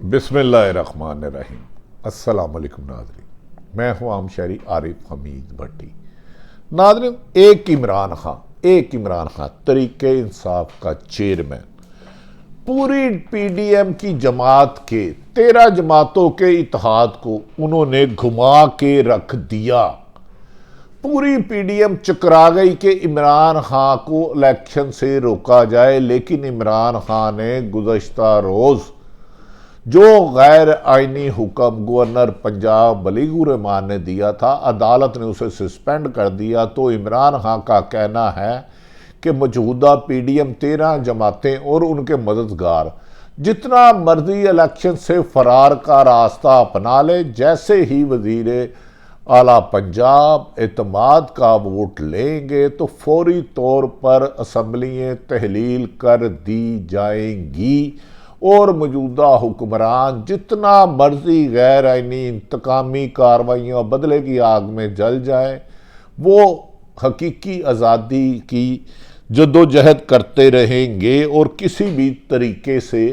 बिस्मिल्लाहिर्रहमानिर्रहीम। अस्सलाम वालेकुम नाज़रीन, मैं हूँ आम शहरी आरिफ हमीद भट्टी। नाज़रीन, एक इमरान खां तरीके इंसाफ का चेयरमैन पूरी पीडीएम की जमात के 13 जमातों के इत्तेहाद को उन्होंने घुमा के रख दिया। पूरी पीडीएम चकरा गई कि इमरान खां को इलेक्शन से रोका जाए, लेकिन इमरान खां ने गुज़श्ता रोज़ जो गैर आइनी हुक्म गवर्नर पंजाब वलीगुर रहमान ने दिया था, अदालत ने उसे सस्पेंड कर दिया। तो इमरान खां का कहना है कि मौजूदा पीडीएम 13 जमातें और उनके मददगार जितना मर्जी इलेक्शन से फरार का रास्ता अपना ले, जैसे ही वजीर आला पंजाब एतमाद का वोट लेंगे तो फौरी तौर पर असम्बलियाँ तहलील कर दी जाएंगी और मौजूदा हुक्मरान जितना मर्जी गैर आइनी इंतकामी कार्रवाइयों बदले की आग में जल जाए, वो हकीकी आज़ादी की जद्दोजहद करते रहेंगे और किसी भी तरीके से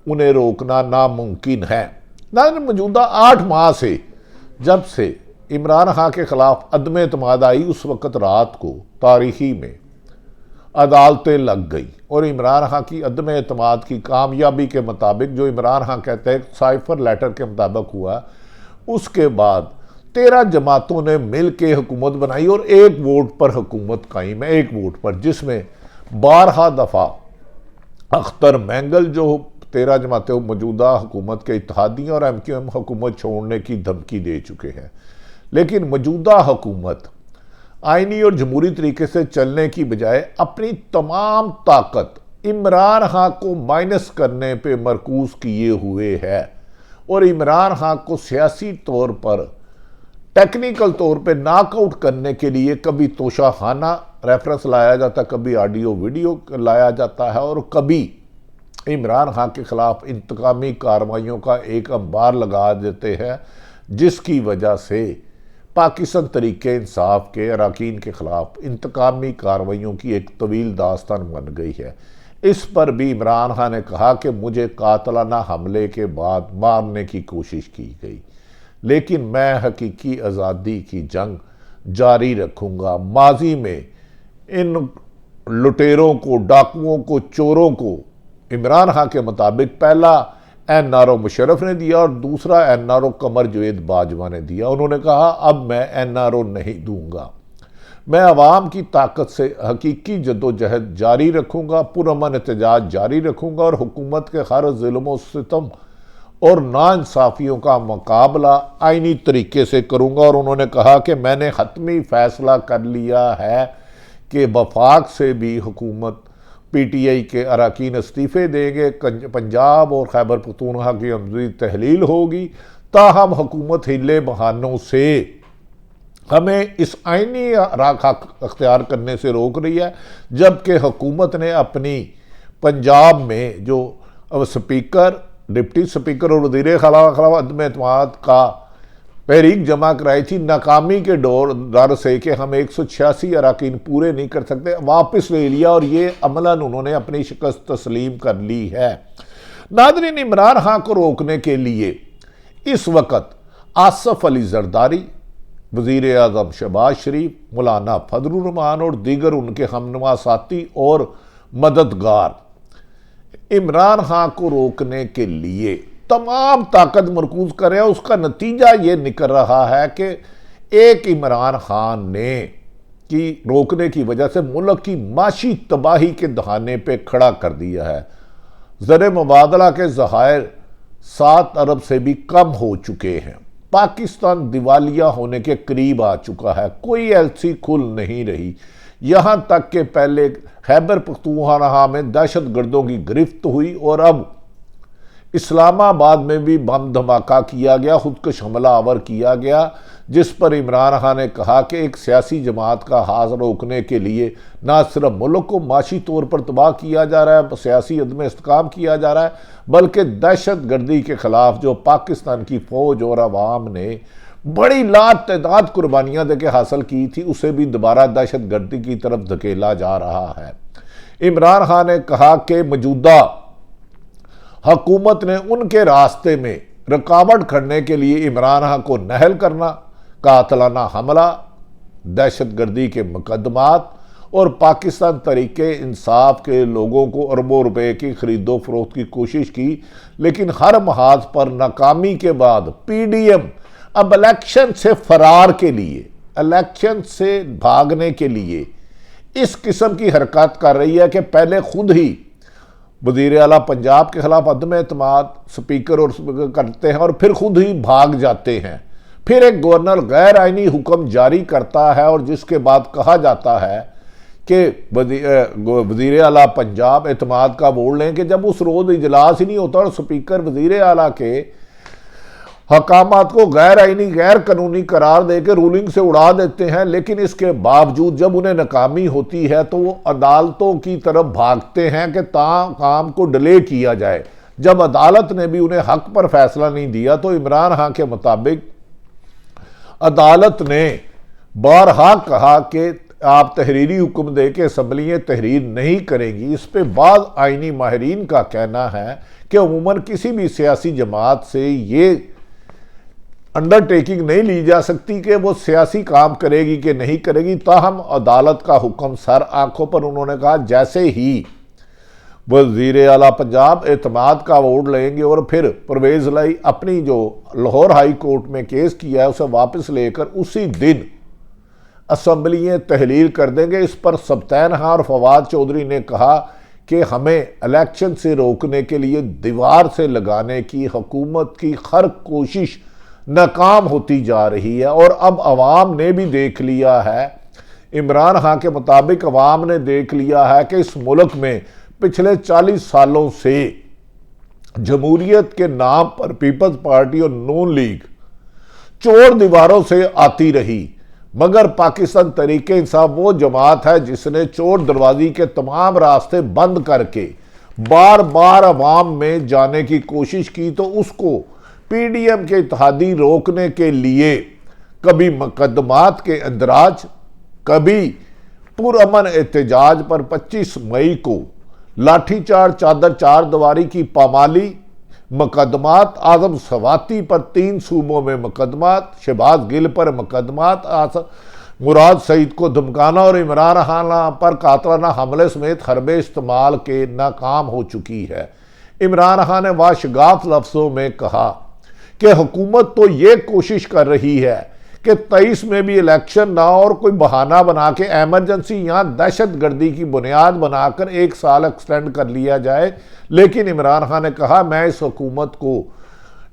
उन्हें रोकना नामुमकिन है। मौजूदा 8 माह से जब से इमरान खां के खिलाफ अदम एतमाद आई, उस वक़्त रात को तारीखी में अदालतें लग गई और इमरान खां की अदम एतमाद की कामयाबी के मुताबिक, जो इमरान खां कहते हैं साइफर लेटर के मुताबिक हुआ, उसके बाद 13 जमातों ने मिल के हुकूमत बनाई और एक वोट पर हुकूमत कायम है। एक वोट पर, जिसमें 12 दफ़ा अख्तर मैंगल जो 13 जमातें मौजूदा हुकूमत के इत्तेहादी और MQM हुकूमत छोड़ने की धमकी दे चुके हैं, लेकिन मौजूदा हुकूमत आइनी और जमहूरी तरीके से चलने की बजाय अपनी तमाम ताकत इमरान खां को माइनस करने पे मरकूज किए हुए है और इमरान खां को सियासी तौर पर, टेक्निकल तौर पे नॉकआउट करने के लिए कभी तोशाखाना रेफरेंस लाया जाता, कभी ऑडियो वीडियो लाया जाता है और कभी इमरान खां के खिलाफ इंतकामी कार्रवाइयों का एक अंबार लगा देते हैं, जिसकी वजह से पाकिस्तान तरीके इंसाफ के अरकान के खिलाफ इंतकामी कार्रवाइयों की एक तवील दास्तान बन गई है। इस पर भी इमरान खान ने कहा कि मुझे कातलाना हमले के बाद मारने की कोशिश की गई, लेकिन मैं हकीकी आज़ादी की जंग जारी रखूँगा। माजी में इन लुटेरों को, डाकुओं को, चोरों को इमरान खान के मुताबिक पहला NRO मुशर्रफ ने दिया और दूसरा NRO कमर जवेद बाजवा ने दिया। उन्होंने कहा अब मैं NRO नहीं दूंगा, मैं अवाम की ताकत से हकीकी जद्दोजहद जारी रखूंगा, पुरअमन एहतजाज जारी रखूंगा और हुकूमत के हर जुल्म सितम और नाइंसाफियों का मुकाबला आइनी तरीके से करूंगा। और उन्होंने कहा कि मैंने हतमी फैसला कर लिया है कि वफाक से भी हुकूमत PTI के अरकान इस्तीफ़े देंगे, पंजाब और खैबर पख्तूनख्वा की अमजदी तहलील होगी, ताहम हुकूमत हिले बहानों से हमें इस आइनी राख अख्तियार करने से रोक रही है, जबकि हुकूमत ने अपनी पंजाब में जो स्पीकर, डिप्टी स्पीकर और वज़ीर खिलाफ अदम एतमाद का तहरीक जमा कराई थी, नाकामी के डर से कि हम 186 अरकान पूरे नहीं कर सकते, वापस ले लिया और ये अमलन उन्होंने अपनी शिकस्त तस्लीम कर ली है। नाज़रीन, इमरान खां को रोकने के लिए इस वक्त आसफ अली जरदारी, वज़ीर आज़म शहबाज शरीफ, मौलाना फजलुर रहमान और दीगर उनके हमनुमा साथी और मददगार इमरान खां को रोकने के लिए तमाम ताकत मरकूज कर रहे हैं। उसका नतीजा ये निकल रहा है कि एक इमरान खान ने की रोकने की वजह से मुल्क की माशी तबाही के दहाने पे खड़ा कर दिया है। ज़र मुबादला के ज़खायर 7 अरब से भी कम हो चुके हैं। पाकिस्तान दिवालिया होने के करीब आ चुका है, कोई LC खुल नहीं रही। यहाँ तक कि पहले खैबर पख्तूनख्वा में दहशत गर्दों की गिरफ्त हुई और अब इस्लामाबाद में भी बम धमाका किया गया, खुदकुश हमला आवर किया गया, जिस पर इमरान खान ने कहा कि एक सियासी जमात का हाथ रोकने के लिए ना सिर्फ मुल्क को माशी तौर पर तबाह किया जा रहा है, सियासी अदम इस्तेकाम किया जा रहा है, बल्कि दहशत गर्दी के खिलाफ जो पाकिस्तान की फ़ौज और अवाम ने बड़ी लातादाद कुर्बानियाँ देके हासिल की थी, उसे भी दोबारा दहशत गर्दी की तरफ धकेला जा रहा है। इमरान खान ने कहा कि मौजूदा हुकूमत ने उनके रास्ते में रुकावट खड़ने के लिए इमरान खान को नहल करना, कातलाना हमला, दहशतगर्दी के मुकदमात और पाकिस्तान तरीके इंसाफ के लोगों को अरबों रुपए की खरीदो फरोख्त की कोशिश की, लेकिन हर महाज पर नाकामी के बाद पीडीएम अब इलेक्शन से फरार के लिए, इलेक्शन से भागने के लिए इस किस्म की हरकत कर रही है कि पहले खुद ही वज़ीर आला पंजाब के खिलाफ अदम एतमाद स्पीकर और करते हैं और फिर खुद ही भाग जाते हैं। फिर एक गवर्नर गैर आइनी हुक्म जारी करता है और जिसके बाद कहा जाता है कि वज़ीर आला पंजाब एतमाद का वोट लें कि जब उस रोज़ इजलास ही नहीं होता और स्पीकर वज़ीर आला के हकामात को गैर आइनी गैर कानूनी करार देकर रूलिंग से उड़ा देते हैं, लेकिन इसके बावजूद जब उन्हें नाकामी होती है तो वो अदालतों की तरफ भागते हैं कि काम को डिले किया जाए। जब अदालत ने भी उन्हें हक पर फैसला नहीं दिया तो इमरान खान के मुताबिक अदालत ने बारहा कहा कि आप तहरीरी हुक्म दे के असम्बलियाँ तहरीर नहीं करेंगी। इस पे बाद आइनी माहिरीन का कहना है कि अमूमन किसी भी सियासी जमात से ये अंडरटेकिंग नहीं ली जा सकती कि वो सियासी काम करेगी कि नहीं करेगी, ताहम अदालत का हुक्म सर आंखों पर। उन्होंने कहा जैसे ही वज़ीर आला पंजाब एतमाद का वोट लेंगे और फिर परवेज़ लाई अपनी जो लाहौर हाई कोर्ट में केस किया है उसे वापस लेकर उसी दिन असम्बलियाँ तहलील कर देंगे। इस पर सब्तैन खान और फवाद चौधरी ने कहा कि हमें इलेक्शन से रोकने के लिए दीवार से लगाने की हुकूमत की हर कोशिश नाकाम होती जा रही है और अब अवाम ने भी देख लिया है, इमरान खान के मुताबिक अवाम ने देख लिया है कि इस मुल्क में पिछले 40 सालों से जमहूरियत के नाम पर पीपल्स पार्टी और नून लीग चोर दीवारों से आती रही, मगर पाकिस्तान तरीके इंसाफ वो जमात है जिसने चोर दरवाजी के तमाम रास्ते बंद करके बार बार अवाम में जाने की कोशिश की। तो उसको पीडीएम के इत्तेहादी रोकने के लिए कभी मुकदमात के अंदराज, कभी पुरअमन एहतजाज पर 25 मई को लाठीचार्ज, चादर चार दीवारी की पामाली, मुकदमात, आजम सवाती पर 3 सूबों में मुकदमात, शहबाज गिल पर मुकदमात, मुराद सईद को धमकाना और इमरान खान पर कातलाना हमले समेत हरबे इस्तेमाल के नाकाम हो चुकी है। इमरान खान ने वाशगाफ लफ्ज़ों में कहा कि हुकूमत तो ये कोशिश कर रही है कि 23 में भी इलेक्शन ना और कोई बहाना बना के एमरजेंसी यहाँ दहशतगर्दी की बुनियाद बनाकर 1 साल एक्सटेंड कर लिया जाए। लेकिन इमरान खान ने कहा मैं इस हुकूमत को,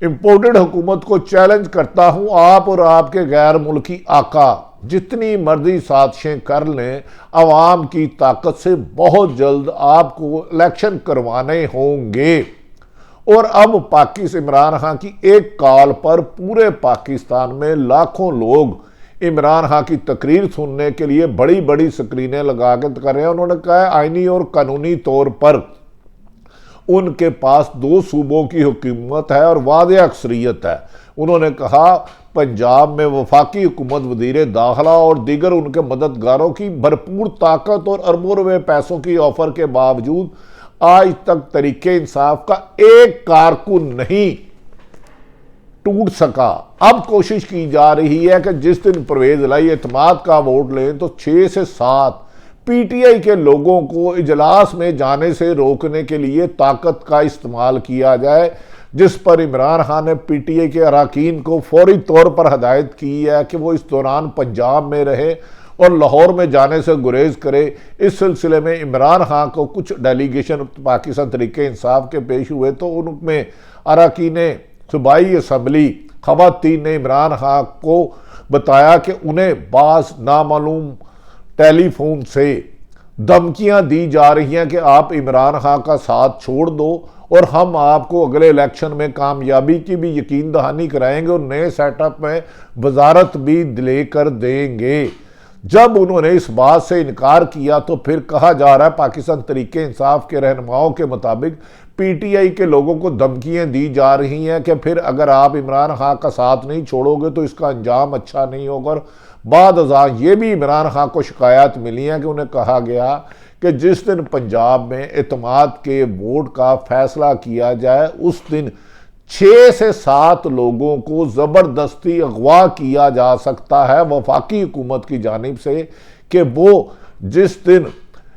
इम्पोर्टेड हुकूमत को चैलेंज करता हूँ, आप और आपके गैर मुल्की आका जितनी मर्जी साजिशें कर लें, अवाम की ताकत से बहुत जल्द आपको इलेक्शन करवाने होंगे। और अब पाकिस्तान इमरान खान की एक कॉल पर पूरे पाकिस्तान में लाखों लोग इमरान खान की तकरीर सुनने के लिए बड़ी बड़ी स्क्रीनें लगा के कर रहे हैं। उन्होंने कहा है आइनी और कानूनी तौर पर उनके पास 2 सूबों की हुकूमत है और वाज़ेह अक्सरियत है। उन्होंने कहा पंजाब में वफाकी हुकूमत, वज़ीर दाखिला और दीगर उनके मददगारों की भरपूर ताकत और अरबों रुपए पैसों की ऑफर के बावजूद आज तक तरीके इंसाफ का एक कारकुन नहीं टूट सका। अब कोशिश की जा रही है कि जिस दिन परवेज़ लाई एतमाद का वोट लें तो 6 से 7 पीटीआई के लोगों को इजलास में जाने से रोकने के लिए ताकत का इस्तेमाल किया जाए, जिस पर इमरान खान ने पीटीआई के अरकान को फौरी तौर पर हदायत की है कि वो इस दौरान पंजाब में रहे और लाहौर में जाने से गुरेज करे। इस सिलसिले में इमरान खान को कुछ डेलीगेशन पाकिस्तान तरीके इंसाफ के पेश हुए तो उनमें अरकान सूबाई असम्बली खवातीन ने इमरान खान को बताया कि उन्हें बाज़ नामालूम टेलीफोन से धमकियां दी जा रही हैं कि आप इमरान खान का साथ छोड़ दो और हम आपको अगले इलेक्शन में कामयाबी की भी यकीन दहानी कराएंगे और नए सेटअप में वजारत भी लेकर देंगे। जब उन्होंने इस बात से इनकार किया तो फिर कहा जा रहा है पाकिस्तान तरीके इंसाफ के रहनुमाओं के मुताबिक पीटीआई के लोगों को धमकियां दी जा रही हैं कि फिर अगर आप इमरान खान का साथ नहीं छोड़ोगे तो इसका अंजाम अच्छा नहीं होगा। बाद अज़ां ये भी इमरान खान को शिकायत मिली है कि उन्हें कहा गया कि जिस दिन पंजाब में एतमाद के वोट का फैसला किया जाए उस दिन 6 से 7 लोगों को ज़बरदस्ती अगवा किया जा सकता है वफाकी हुकूमत की जानिब से कि वो जिस दिन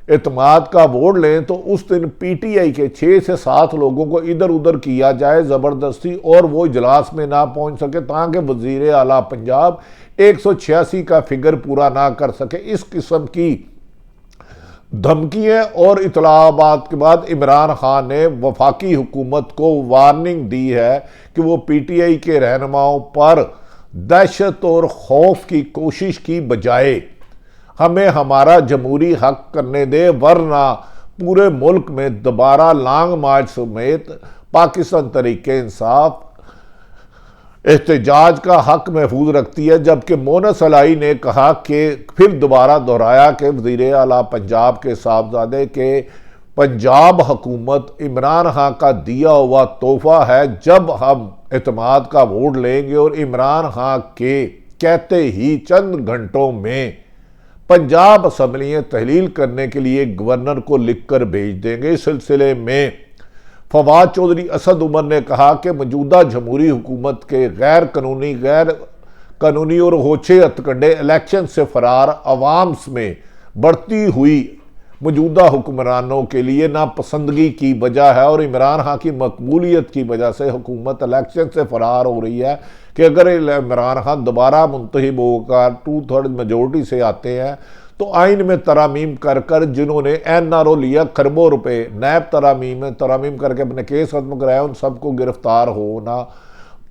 एतमाद का वोट लें तो उस दिन पीटीआई के 6 से 7 लोगों को इधर उधर किया जाए ज़बरदस्ती और वो इजलास में ना पहुंच सके ताकि वज़ीर आला पंजाब 186 का फिगर पूरा ना कर सके। इस किस्म की धमकियां और इतलाबात के बाद इमरान खान ने वफाकी हुकूमत को वार्निंग दी है कि वो पीटीआई के रहनुमाओं पर दहशत और खौफ की कोशिश की बजाय हमें हमारा जमहूरी हक करने दे, वरना पूरे मुल्क में दोबारा लॉन्ग मार्च समेत पाकिस्तान तरीके इंसाफ एहतजाज का हक महफूज रखती है। जबकि मोनस अलाई ने कहा कि फिर दोबारा दोहराया कि वज़ीर आला पंजाब के साहबजादे के पंजाब हुकूमत इमरान खान का दिया हुआ तोहफा है। जब हम एतमाद का वोट लेंगे और इमरान खान के कहते ही चंद घंटों में पंजाब असम्बलियाँ तहलील करने के लिए गवर्नर को लिखकर भेज देंगे। इस सिलसिले में फवाद चौधरी असद उमर ने कहा कि मौजूदा जमहूरी हुकूमत के गैर कानूनी और होछे हथकंडे इलेक्शन से फरार अवाम में बढ़ती हुई मौजूदा हुक्मरानों के लिए नापसंदगी की वजह है और इमरान खान की मकबूलियत की वजह से हुकूमत इलेक्शन से फरार हो रही है कि अगर इमरान खान दोबारा मुंतखब होकर 2/3 मेजोरिटी से आते हैं तो आइन में तरामीम कर कर जिन्होंने एनआरओ लिया खरबों रुपए नैब तरामीम करके अपने केस खत्म कराया उन सबको गिरफ्तार होना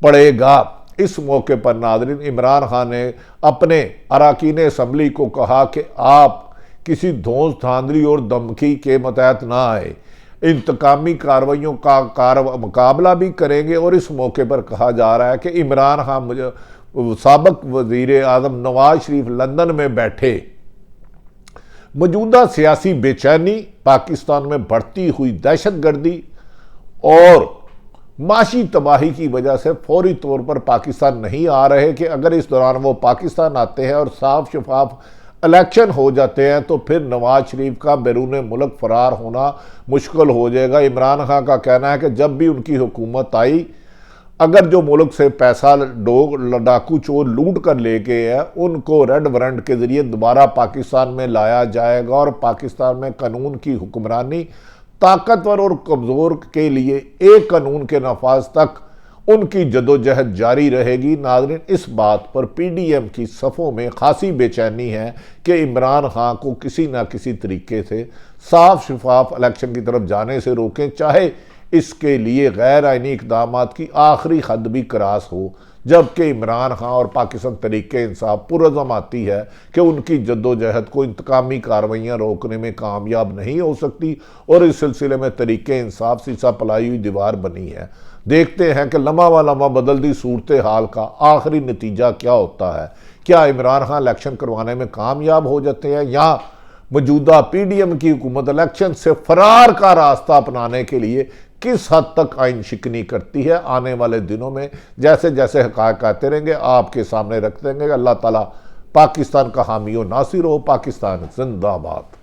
पड़ेगा। इस मौके पर नाज़रीन इमरान खान ने अपने अरकान असम्बली को कहा कि आप किसी धौंस धांधली और धमकी के मतहत ना आए, इंतकामी कार्रवाइयों का मुकाबला भी करेंगे। और इस मौके पर कहा जा रहा है कि इमरान खान मुझे साबिक वज़ीर आज़म नवाज शरीफ लंदन में बैठे मौजूदा सियासी बेचैनी, पाकिस्तान में बढ़ती हुई दहशतगर्दी और माशी तबाही की वजह से फौरी तौर पर पाकिस्तान नहीं आ रहे कि अगर इस दौरान वो पाकिस्तान आते हैं और साफ शफाफ इलेक्शन हो जाते हैं तो फिर नवाज शरीफ का बैरून मुल्क फरार होना मुश्किल हो जाएगा। इमरान खान का कहना है कि जब भी उनकी हुकूमत आई अगर जो मुल्क से पैसा डाकू चोर लूट कर ले गए हैं उनको रेड वारंट के ज़रिए दोबारा पाकिस्तान में लाया जाएगा और पाकिस्तान में कानून की हुक्मरानी ताकतवर और कमज़ोर के लिए एक कानून के नफाज तक उनकी जदोजहद जारी रहेगी। नाज़रीन इस बात पर पीडीएम की सफ़ों में खासी बेचैनी है कि इमरान खान को किसी न किसी तरीके से साफ शफाफ इलेक्शन की तरफ जाने से रोकें, चाहे इसके लिए गैर आइनी इक़दाम की आखिरी हद भी क्रॉस हो। जबकि इमरान खान और पाकिस्तान तरीके इंसाफ पुरज़म आती है कि उनकी जद्दोजहद को इंतकामी कार्रवाइयाँ रोकने में कामयाब नहीं हो सकती और इस सिलसिले में तरीके इंसाफ सीसा पलाई हुई दीवार बनी है। देखते हैं कि लम्हा व लम्हा बदलती सूरत हाल का आखिरी नतीजा क्या होता है। क्या इमरान खान इलेक्शन करवाने में कामयाब हो जाते हैं या मौजूदा पीडीएम की हुकूमत इलेक्शन से फरार का रास्ता अपनाने के लिए किस हद तक आइन शिकनी करती है। आने वाले दिनों में जैसे जैसे हक़ाइक़ आते रहेंगे आपके सामने रख देंगे। अल्लाह ताला पाकिस्तान का हामी और नासिर हो। पाकिस्तान जिंदाबाद।